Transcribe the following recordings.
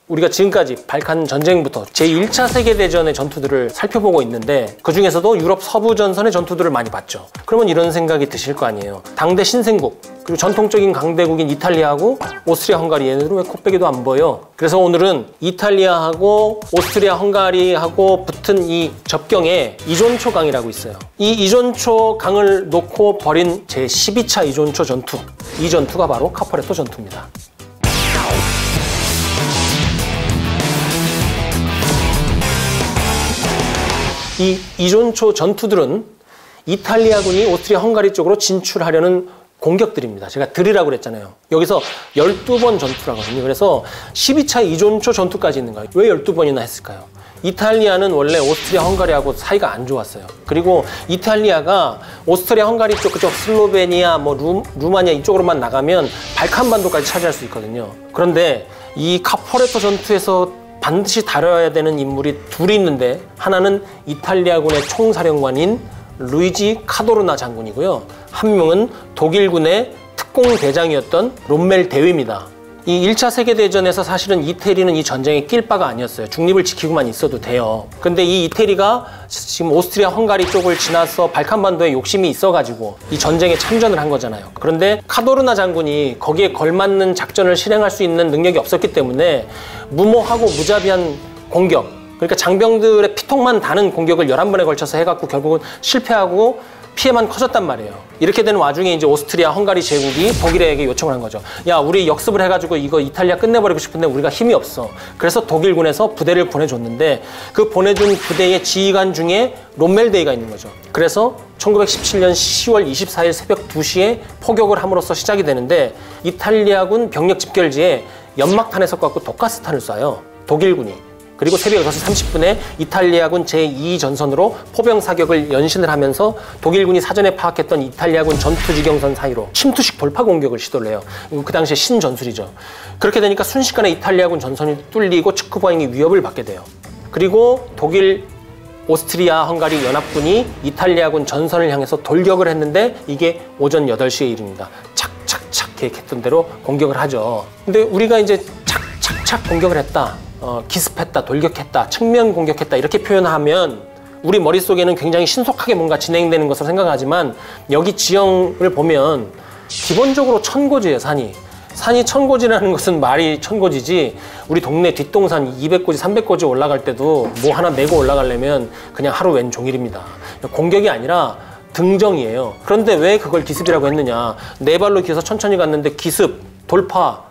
우리가 지금까지 발칸 전쟁부터 제1차 세계대전의 전투들을 살펴보고 있는데 그중에서도 유럽 서부 전선의 전투들을 많이 봤죠. 그러면 이런 생각이 드실 거 아니에요. 당대 신생국 그리고 전통적인 강대국인 이탈리아하고 오스트리아 헝가리 얘네들은 왜 코빼기도 안 보여? 그래서 오늘은 이탈리아하고 오스트리아 헝가리하고 붙은 이 접경에 이존초 강이라고 있어요. 이 이존초 강을 놓고 벌인 제12차 이존초 전투, 이 전투가 바로 카포레토 전투입니다. 이 이존초 전투들은 이탈리아군이 오스트리아 헝가리 쪽으로 진출하려는 공격들입니다. 제가 들이라고 그랬잖아요. 여기서 12번 전투라고 하거든요. 그래서 12차 이존초 전투까지 있는 거예요. 왜 12번이나 했을까요? 이탈리아는 원래 오스트리아 헝가리하고 사이가 안 좋았어요. 그리고 이탈리아가 오스트리아 헝가리 쪽, 그쪽 슬로베니아, 루마니아 이쪽으로만 나가면 발칸반도까지 차지할 수 있거든요. 그런데 이 카포레토 전투에서 반드시 다뤄야 되는 인물이 둘이 있는데 하나는 이탈리아군의 총사령관인 루이지 카도르나 장군이고요. 한 명은 독일군의 특공 대장이었던 롬멜 대위입니다. 이 1차 세계대전에서 사실은 이태리는 이 전쟁에 낄 바가 아니었어요. 중립을 지키고만 있어도 돼요. 근데 이 이태리가 지금 오스트리아 헝가리 쪽을 지나서 발칸반도에 욕심이 있어가지고 이 전쟁에 참전을 한 거잖아요. 그런데 카도르나 장군이 거기에 걸맞는 작전을 실행할 수 있는 능력이 없었기 때문에 무모하고 무자비한 공격, 그러니까 장병들의 피통만 다는 공격을 11번에 걸쳐서 해갖고 결국은 실패하고 피해만 커졌단 말이에요. 이렇게 되는 와중에 이제 오스트리아 헝가리 제국이 독일에게 요청을 한 거죠. 야, 우리 역습을 해가지고 이거 이탈리아 끝내버리고 싶은데 우리가 힘이 없어. 그래서 독일군에서 부대를 보내줬는데 그 보내준 부대의 지휘관 중에 롬멜데이가 있는 거죠. 그래서 1917년 10월 24일 새벽 2시에 포격을 함으로써 시작이 되는데 이탈리아군 병력 집결지에 연막탄에 섞어갖고 독가스탄을 쏴요. 독일군이. 그리고 새벽 6시 30분에 이탈리아군 제2전선으로 포병 사격을 연신을 하면서 독일군이 사전에 파악했던 이탈리아군 전투지경선 사이로 침투식 돌파 공격을 시도를 해요. 그 당시에 신전술이죠. 그렇게 되니까 순식간에 이탈리아군 전선이 뚫리고 측후보행이 위협을 받게 돼요. 그리고 독일, 오스트리아, 헝가리 연합군이 이탈리아군 전선을 향해서 돌격을 했는데 이게 오전 8시의 일입니다. 착착착 계획했던 대로 공격을 하죠. 근데 우리가 이제 착착착 공격을 했다. 기습했다, 돌격했다, 측면 공격했다 이렇게 표현하면 우리 머릿속에는 굉장히 신속하게 뭔가 진행되는 것으로 생각하지만 여기 지형을 보면 기본적으로 천고지예요. 산이 천고지라는 것은 말이 천고지지 우리 동네 뒷동산 200고지, 300고지 올라갈 때도 뭐 하나 메고 올라가려면 그냥 하루 왼종일입니다. 공격이 아니라 등정이에요. 그런데 왜 그걸 기습이라고 했느냐. 네 발로 기어서 천천히 갔는데 기습, 돌파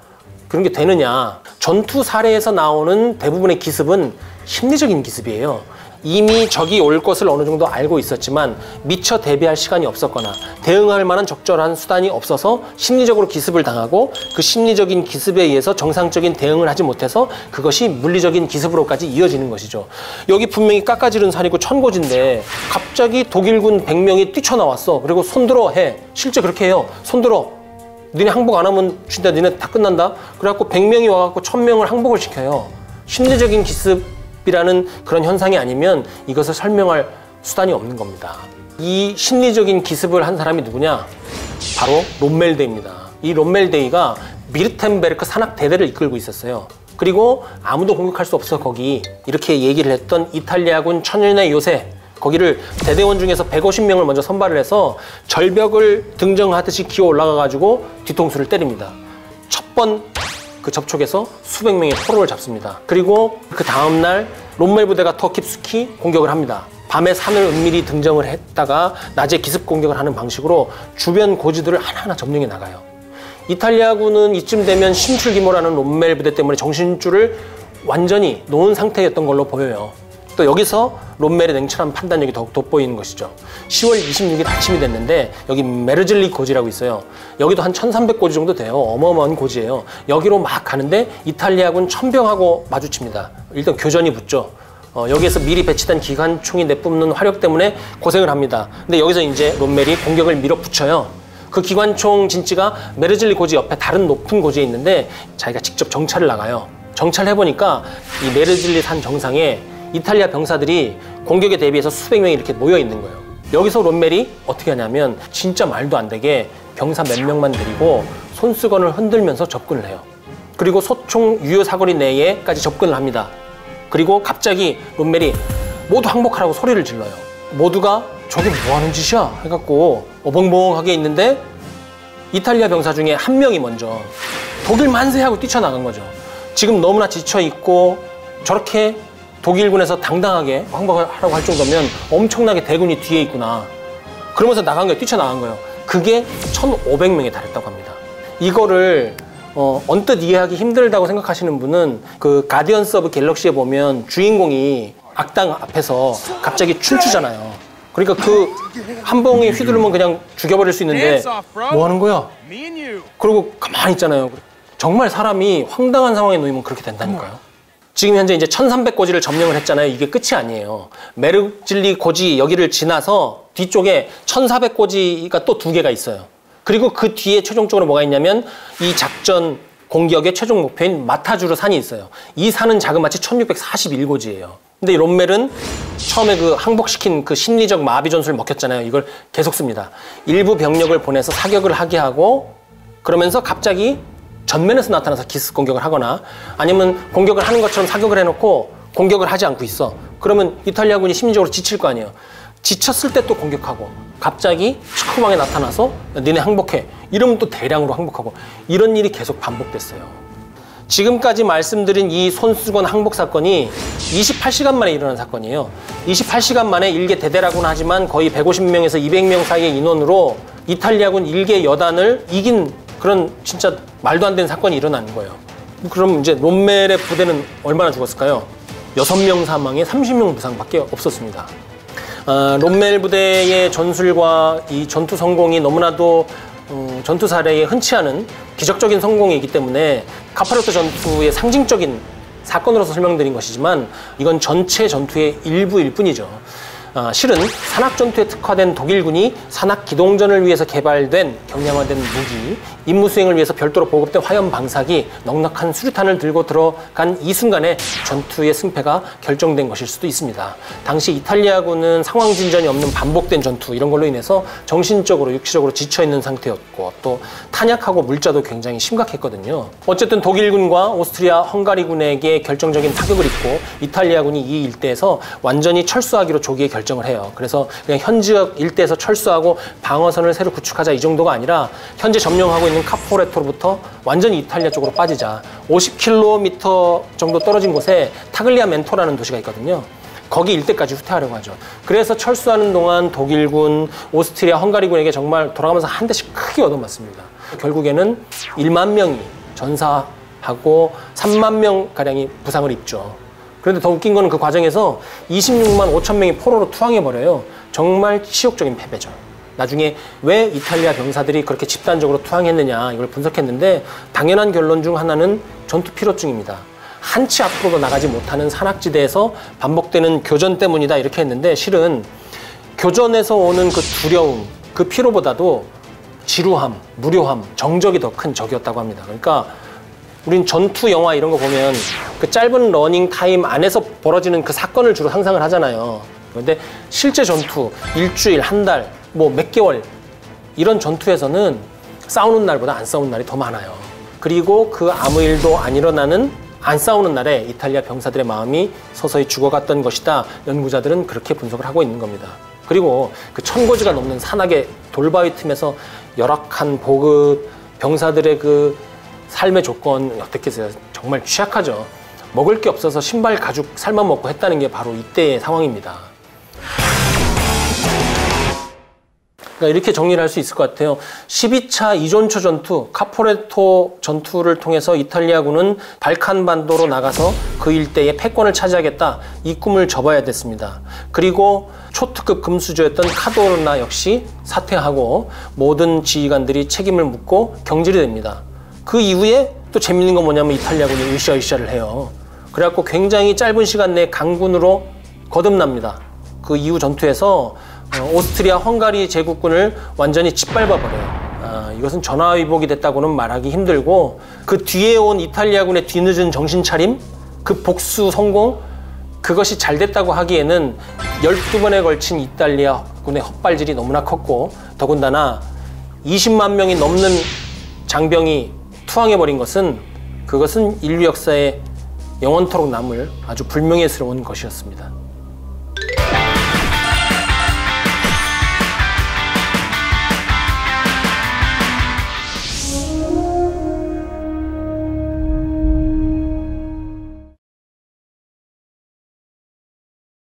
그런 게 되느냐. 전투 사례에서 나오는 대부분의 기습은 심리적인 기습이에요. 이미 적이 올 것을 어느 정도 알고 있었지만 미처 대비할 시간이 없었거나 대응할 만한 적절한 수단이 없어서 심리적으로 기습을 당하고 그 심리적인 기습에 의해서 정상적인 대응을 하지 못해서 그것이 물리적인 기습으로까지 이어지는 것이죠. 여기 분명히 깎아지른 산이고 천고지인데 갑자기 독일군 100명이 뛰쳐나왔어. 그리고 손들어 해. 실제 그렇게 해요. 손들어. 니네 항복 안 하면 진짜 니네 다 끝난다? 그래갖고 100명이 와갖고 1000명을 항복을 시켜요. 심리적인 기습이라는 그런 현상이 아니면 이것을 설명할 수단이 없는 겁니다. 이 심리적인 기습을 한 사람이 누구냐? 바로 롬멜데이입니다. 이 롬멜데이가 미르텐베르크 산악대대를 이끌고 있었어요. 그리고 아무도 공격할 수 없어 거기 이렇게 얘기를 했던 이탈리아군 천연의 요새 거기를 대대원 중에서 150명을 먼저 선발을 해서 절벽을 등정하듯이 기어 올라가가지고 뒤통수를 때립니다. 첫 번 그 접촉에서 수백 명의 포로를 잡습니다. 그리고 그 다음날 롬멜 부대가 더 깊숙이 공격을 합니다. 밤에 산을 은밀히 등정을 했다가 낮에 기습 공격을 하는 방식으로 주변 고지들을 하나하나 점령해 나가요. 이탈리아군은 이쯤 되면 신출귀몰하는 롬멜 부대 때문에 정신줄을 완전히 놓은 상태였던 걸로 보여요. 또 여기서 롬멜의 냉철한 판단력이 더욱 돋보이는 것이죠. 10월 26일 아침이 됐는데 여기 메르즐리 고지라고 있어요. 여기도 한 1300고지 정도 돼요. 어마어마한 고지예요. 여기로 막 가는데 이탈리아군 천병하고 마주칩니다. 일단 교전이 붙죠. 여기에서 미리 배치된 기관총이 내뿜는 화력 때문에 고생을 합니다. 근데 여기서 이제 롬멜이 공격을 밀어붙여요. 그 기관총 진지가 메르즐리 고지 옆에 다른 높은 고지에 있는데 자기가 직접 정찰을 나가요. 정찰해보니까 이 메르즐리 산 정상에 이탈리아 병사들이 공격에 대비해서 수백 명이 이렇게 모여 있는 거예요. 여기서 롬멜이 어떻게 하냐면 진짜 말도 안 되게 병사 몇 명만 데리고 손수건을 흔들면서 접근을 해요. 그리고 소총 유효 사거리 내에까지 접근을 합니다. 그리고 갑자기 롬멜이 모두 항복하라고 소리를 질러요. 모두가 저게 뭐 하는 짓이야 해갖고 어벙벙하게 있는데 이탈리아 병사 중에 한 명이 먼저 독일 만세하고 뛰쳐나간 거죠. 지금 너무나 지쳐있고 저렇게 독일군에서 당당하게 항복하라고 할 정도면 엄청나게 대군이 뒤에 있구나. 그러면서 나간 거예요. 뛰쳐나간 거예요. 그게 1,500명에 달했다고 합니다. 이거를 언뜻 이해하기 힘들다고 생각하시는 분은 그 가디언스 오브 갤럭시에 보면 주인공이 악당 앞에서 갑자기 춤추잖아요. 그러니까 그 한 봉에 휘두르면 그냥 죽여버릴 수 있는데 뭐 하는 거야? 그리고 가만히 있잖아요. 정말 사람이 황당한 상황에 놓이면 그렇게 된다니까요. 지금 현재 이제 1300고지를 점령을 했잖아요. 이게 끝이 아니에요. 메르질리 고지 여기를 지나서 뒤쪽에 1400고지가 또 2개가 있어요. 그리고 그 뒤에 최종적으로 뭐가 있냐면 이 작전 공격의 최종 목표인 마타주르 산이 있어요. 이 산은 자그마치 1641고지예요. 근데 이 롬멜은 처음에 그 항복시킨 그 심리적 마비 전술을 먹혔잖아요. 이걸 계속 씁니다. 일부 병력을 보내서 사격을 하게 하고 그러면서 갑자기 전면에서 나타나서 기습 공격을 하거나 아니면 공격을 하는 것처럼 사격을 해놓고 공격을 하지 않고 있어. 그러면 이탈리아군이 심리적으로 지칠 거 아니에요. 지쳤을 때 또 공격하고 갑자기 시커멓게 나타나서 너네 항복해. 이러면 또 대량으로 항복하고 이런 일이 계속 반복됐어요. 지금까지 말씀드린 이 손수건 항복 사건이 28시간 만에 일어난 사건이에요. 28시간 만에 일개 대대라고는 하지만 거의 150명에서 200명 사이의 인원으로 이탈리아군 일개 여단을 이긴 그런 진짜 말도 안 되는 사건이 일어나는 거예요. 그럼 이제 롬멜의 부대는 얼마나 죽었을까요? 6명 사망에 30명 부상밖에 없었습니다. 롬멜 부대의 전술과 이 전투 성공이 너무나도 전투 사례에 흔치 않은 기적적인 성공이기 때문에 카파레토 전투의 상징적인 사건으로서 설명드린 것이지만 이건 전체 전투의 일부일 뿐이죠. 실은 산악전투에 특화된 독일군이 산악기동전을 위해서 개발된 경량화된 무기, 임무 수행을 위해서 별도로 보급된 화염 방사기, 넉넉한 수류탄을 들고 들어간 이 순간에 전투의 승패가 결정된 것일 수도 있습니다. 당시 이탈리아군은 상황 진전이 없는 반복된 전투 이런 걸로 인해서 정신적으로 육체적으로 지쳐있는 상태였고 또 탄약하고 물자도 굉장히 심각했거든요. 어쨌든 독일군과 오스트리아 헝가리군에게 결정적인 타격을 입고 이탈리아군이 이 일대에서 완전히 철수하기로 조기에 결정을 해요. 그래서 그냥 현 지역 일대에서 철수하고 방어선을 새로 구축하자 이 정도가 아니라 현재 점령하고 있는 카포레토로부터 완전히 이탈리아 쪽으로 빠지자 50km 정도 떨어진 곳에 타글리아멘토라는 도시가 있거든요. 거기 일대까지 후퇴하려고 하죠. 그래서 철수하는 동안 독일군, 오스트리아, 헝가리군에게 정말 돌아가면서 한 대씩 크게 얻어맞습니다. 결국에는 1만 명이 전사하고 3만 명가량이 부상을 입죠. 그런데 더 웃긴 거는 그 과정에서 26만 5천 명이 포로로 투항해버려요. 정말 치욕적인 패배죠. 나중에 왜 이탈리아 병사들이 그렇게 집단적으로 투항했느냐 이걸 분석했는데 당연한 결론 중 하나는 전투 피로증입니다. 한치 앞으로도 나가지 못하는 산악지대에서 반복되는 교전 때문이다 이렇게 했는데 실은 교전에서 오는 그 두려움, 그 피로보다도 지루함, 무료함, 정적이 더 큰 적이었다고 합니다. 그러니까 우린 전투 영화 이런 거 보면 그 짧은 러닝 타임 안에서 벌어지는 그 사건을 주로 상상을 하잖아요. 그런데 실제 전투, 일주일, 한 달, 뭐 몇 개월 이런 전투에서는 싸우는 날보다 안 싸우는 날이 더 많아요. 그리고 그 아무 일도 안 일어나는 안 싸우는 날에 이탈리아 병사들의 마음이 서서히 죽어갔던 것이다. 연구자들은 그렇게 분석을 하고 있는 겁니다. 그리고 그 1000고지가 넘는 산악의 돌바위 틈에서 열악한 보급, 병사들의 그 삶의 조건 어떻겠어요? 정말 취약하죠. 먹을 게 없어서 신발 가죽 살만 먹고 했다는 게 바로 이때의 상황입니다. 그러니까 이렇게 정리를 할 수 있을 것 같아요. 12차 이존초 전투, 카포레토 전투를 통해서 이탈리아군은 발칸반도로 나가서 그 일대의 패권을 차지하겠다. 이 꿈을 접어야 됐습니다. 그리고 초특급 금수저였던 카도르나 역시 사퇴하고 모든 지휘관들이 책임을 묻고 경질이 됩니다. 그 이후에 또 재밌는 건 뭐냐면 이탈리아군이 으쌰으쌰를 해요. 그래갖고 굉장히 짧은 시간 내에 강군으로 거듭납니다. 그 이후 전투에서 오스트리아 헝가리 제국군을 완전히 짓밟아버려요. 이것은 전화위복이 됐다고는 말하기 힘들고 그 뒤에 온 이탈리아군의 뒤늦은 정신차림, 그 복수 성공, 그것이 잘 됐다고 하기에는 12번에 걸친 이탈리아군의 헛발질이 너무나 컸고 더군다나 20만 명이 넘는 장병이 투항해버린 것은 그것은 인류 역사에 영원토록 남을 아주 불명예스러운 것이었습니다.